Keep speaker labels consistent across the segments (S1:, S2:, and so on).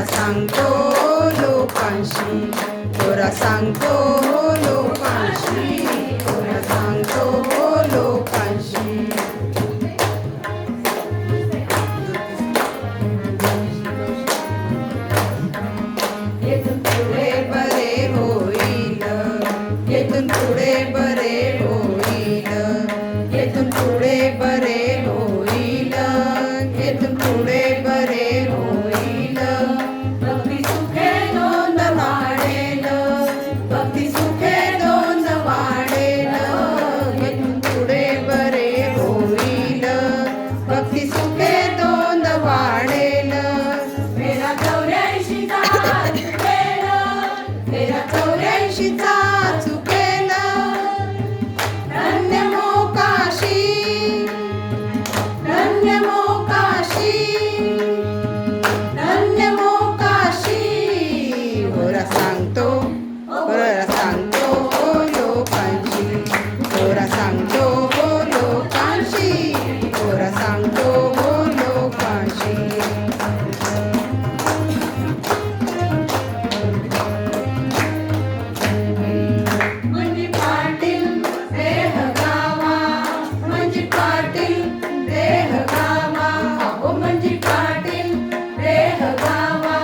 S1: सांगतो लोकांशी, थोरा सांगतो लोकांशी, थोरा सांगतो लोकांशी. येथून पुढे बरे होईल, येथून पुढे बरे होईल, येथून पुढे बरे होईल, येथून पुढे बरे होईल. भक्ती सुखे नोंद वाढेल, भक्ती सुखे नोंद वाढेल, येथून पुढे बरे होईल, भक्ती सुखे नोंद वाढेल. मेरा 84चा चुकेल, मेरा 84चा चुकेल, धन्य मोकाशी, धन्य मोकाशी, धन्य मोकाशी. थोरा सांगतो, थोरा सांगतो लोकांशी, थोरा सांगतो लोकांशी, थोरा सांगतो लोकांशी. म्हणजे पाटील देह गावा, म्हणजे पाटील देह गावा, ओ म्हणजे पाटील देह गावा.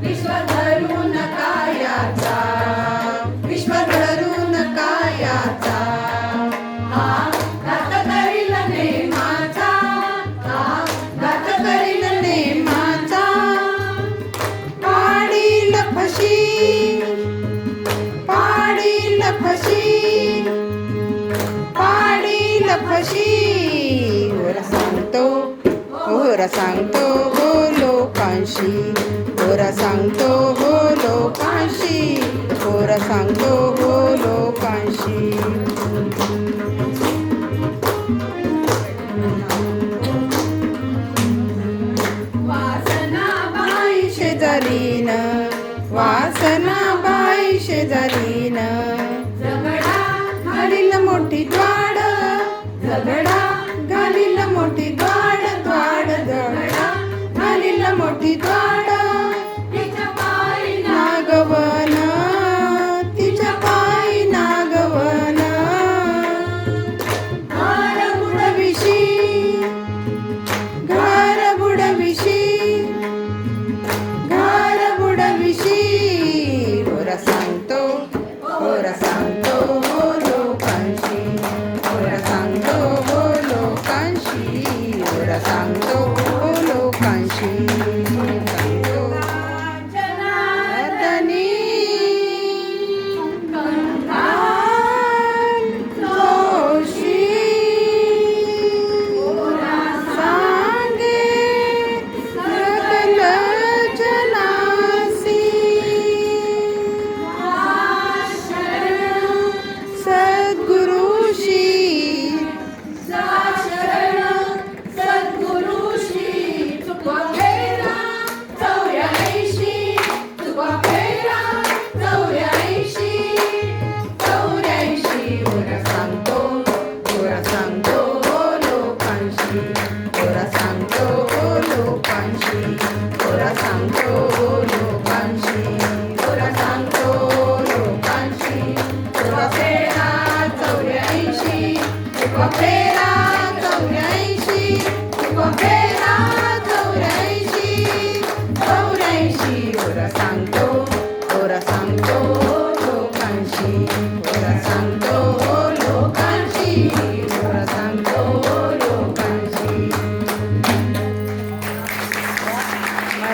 S1: विश्व धरून कायाचा, विश्व धरून कायाचा, हा घात करील नेमाचा, हा घात करील नेमाचा. पाडील फशी, पाडील फशी, पाडील फशी. थोरा सांगतो, थोरा सांगतो लोकांशी, थोरा सांगतो लोकांशी, थोरा सांगतो लोकांशी. वासनाबाई शेजारीन, वासनाबाई शेजारीन, झगडा घालील मोठी द्वाड, झगडा घालील मोठी द्वाड, द्वाड झगडा घालील मोठी द्वाड. तिच्या पायी नागवन, तिच्या पायी नागवन, घर बुडविशी, घर बुडविशी, घर बुडविशी. थोरा सांगतो, थोरा सांगतो लोकांशी, थोरा सांगतो लोकांशी, थोरा सांगतो लोकांशी. जनार्दनी जोशी सांगे सकल जनासी, सद्गुरुशी, सद्गुरुशी. चुकवा फेरा 84, चुकवा फेरा 84, 84. थोरा सांगतो, थोरा सांगतो लोकांशी, थोरा सांगतो लोकांशी, थोरा सांगतो लोकांशी, थोरा सांगतो लोकांशी. चुकवा फेरा 84, चुकवा फेरा 84, चुकवा फेरा 84, 84. थोरा सांगतो, थोरा सांगतो लोकांशी, थोरा सांगतो लोकांशी, थोरा सांगतो